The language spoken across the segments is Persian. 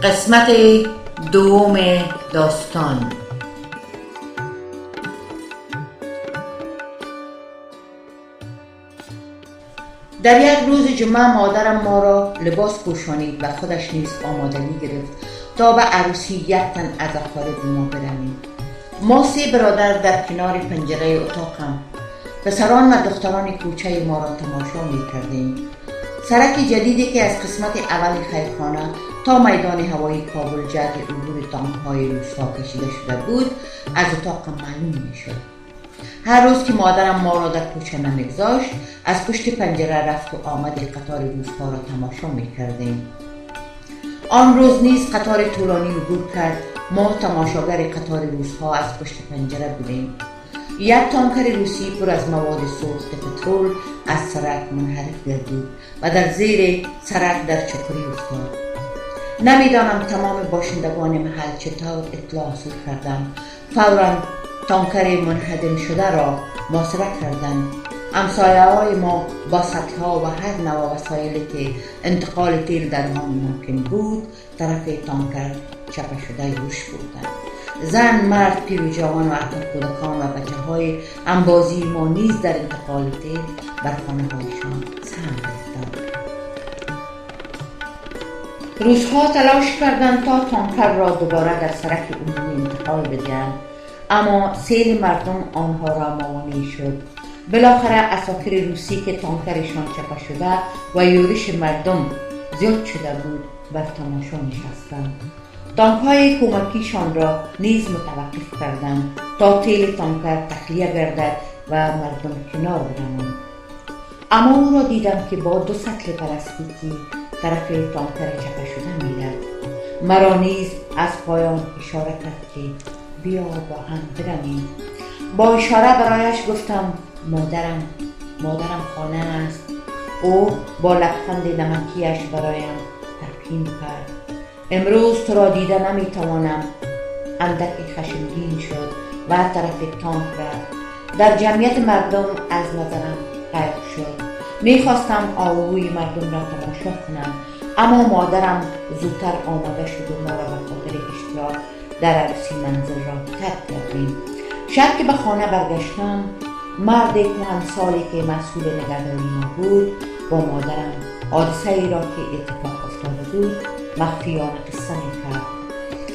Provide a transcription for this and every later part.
قسمت دوم داستان. در یک روز جمعه مادرم ما را لباس پوشانید و خودش نیز آمادگی گرفت تا به عروسی یک تن از اقارب ما برویم. ما 3 برادر در کنار پنجره اتاقم پسران و دختران کوچه ما را تماشا می کردیم. سرک جدیدی که از قسمت اول خیرخانه تا میدان هوایی کابل جهت عبور تانک‌های روس‌ها کشیده شده بود از اتاق معلوم می شد. هر روز که مادرم ما را در کوچه نمیگذاشت از پشت پنجره رفت و آمد قطار روس‌ها را تماشا می کردیم. آن روز نیز قطار طولانی عبور کرد. ما تماشاگر قطار روس‌ها از پشت پنجره بودیم. یک تانکر روسی پر از مواد سوخت پترول از سرک منحرف گردید و در زیر سرک در چکری افتاد. نمیدانم تمام باشندگان محل چطور اطلاع حاصل کردند. فوراً تانکر منهدم شده را محاصره کردند. همسایه‌های ما با سطل‌ها و هر نوع وسایلی که انتقال تیل در آن ممکن بود طرف تانکر چپه شده یوش بودند. زن، مرد، پیر و جوان و حتی کودکان و بچه‌های انبازی ما نیز در انتقال تیل بر خانه‌هایشان سهم گرفتند. روس‌ها تلاش کردند تا تانکر را دوباره در سرک عمومی انتقال بدهند، اما سیل مردم آنها را مانع شد. بالاخره عساکر روسی که تانکرشان چپه شده و یورش مردم زیاد شده بود بر تماشا نشستند. تانک‌های کمکیشان را نیز متوقف کردند تا تیل تانکر تخلیه گردد و مردم کنار بروند. اما او را دیدم که با 2 سطل پلاستیکی طرف تانکر چپه شده می‌رفت. مرا نیز از پایان اشاره کرد که بیا با هم برویم. با اشاره برایش گفتم مادرم خانه است. او با لبخند نمکیش برایم تلقین کرد. امروز تو را دیده نمیتوانم. اندکی خشمگین شد و طرف تانک رفت. در جمعیت مردم از نظرم غیب شد. میخواستم آهوی مردم را تماشا کنم، اما مادرم زودتر آمده شد و ما را به خاطر اشتراک در عروسی منزل را ترک کردیم. شب که به خانه برگشتم مرد کهنسالی که مسئول نگهداری ما بود با مادرم حادثه ای را که اتفاق افتاده بود مخفیانه قصه می‌کرد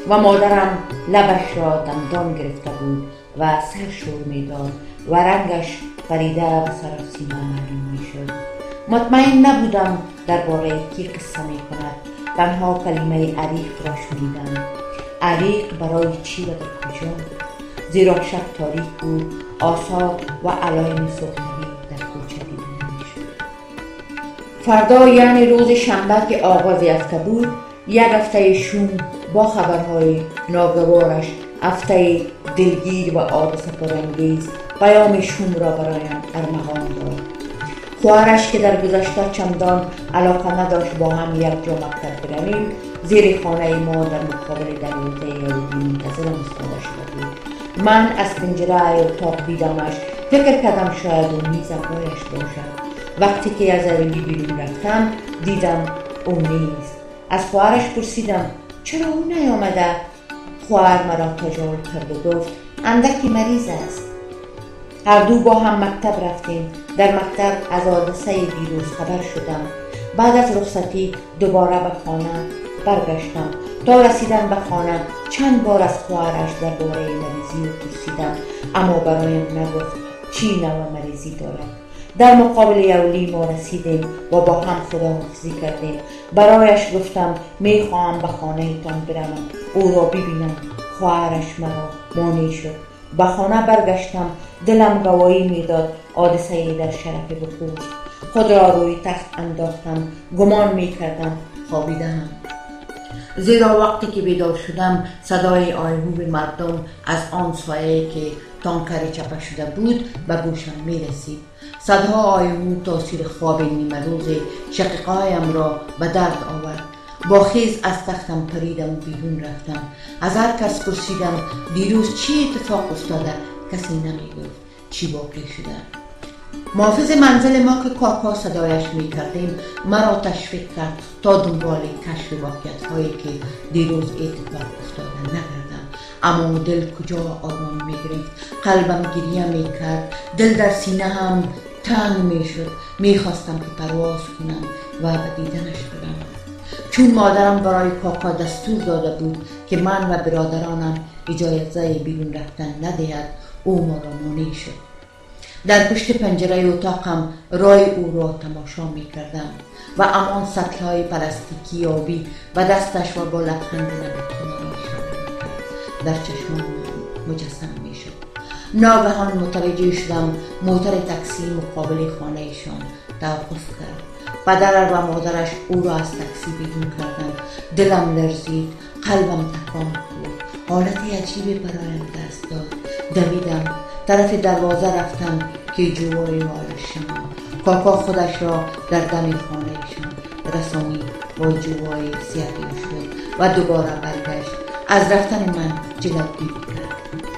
و مادرم لبش را دندان گرفته بود و سرشور می‌داد و رنگش پریده و سراسیمه معلوم می‌شد. مطمئن نبودم درباره کی قصه می‌کند. تنها کلمه عریق را شنیدم. عریق برای چی و در کجا؟ زیرا شب تاریک بود. آثار و علائم سوختگی در کوچه دیده نمی‌شد. فردا یعنی روز شنبه که آغاز هفته بود، یک هفته شوم با خبرهای ناگوارش، هفته دلگیر و حادثه پرانگیز پیام شوم را برایم ارمغان داد. خواهرش که در گذشته چندان علاقه نداشت با هم یک جا مکتب برویم، زیر خانه ما در مقابل دریاچه یهودی منتظرم ایستاده شده بود. من از پنجره اتاق دیدمش. فکر کردم شاید او میز برایش باشد. وقتی که از حویلی بیرون رفتم دیدم او نیست. از خواهرش پرسیدم چرا او نیامده؟ خواهر مرا تجاوز کرد و گفت اندکی مریض است. هر دو با هم مکتب رفتیم. در مکتب از حادثه دیروز خبر شدم. بعد از رخصتی دوباره به خانه برگشتم. تا رسیدن به خانه چند بار از خواهرش درباره مریضی پرسیدم، اما برایم نگفت چی نوع مریضی دارد. در مقابل یولی ما رسیدیم و با هم خداحافظی کردیم. برایش گفتم میخواهم به خانه تان بروم، او را ببینم. خواهرش مرا مانع شد. به خانه برگشتم. دلم گواهی میداد حادثه در شرف بخور. خود را روی تخت انداختم. گمان میکردم خوابیدم، زیرا وقتی که بیدار شدم صدای آهوی مردم از آن سایه که تانکر چپه شده بود به گوشم میرسید. صدها آهو تاثیر خواب نیمه روز شقیقه‌هایم را به درد آورد. با خیز از تختم پریدم و بیرون رفتم. از هر کس پرسیدم دیروز چی اتفاق افتاده. کسی نمیگفت چی واقع شده. محافظ منزل ما که کاکا صدایش می کردیم مرا تشویق کرد تا دنبال کشف واقعیت هایی که دیروز اتفاق افتاده نگردم. اما دل کجا آرام می گرفت، قلبم گریه می کرد، دل در سینه هم تنگ می شد. می خواستم که پرواز کنم و به دیدنش برم. چون مادرم برای کاکا دستور داده بود که من و برادرانم اجازه بیرون رفتن ندهد، او ما را مانع شد. در پشت پنجره اتاقم رای او را تماشا می کردم و امان سطلهای پلاستیکی آبی و دستش و با لبخند نمکین را اشاره می کرد. در چشمان مجسم می شد. ناگهان متوجه شدم موتر تاکسی مقابل خانهشان توقف کرد. پدر و مادرش او را از تاکسی بیرون کردند. دلم لرزید، قلبم تکان خورد. حالت عجیبی برایم دست داد. دویدم، طرف دروازه رفتم که جوای والشم. کاکا خودش را در دم خانهشان رسانید، با جوای سیاهی شد و دوباره برگشت. از رفتن من جلوگیری کرد.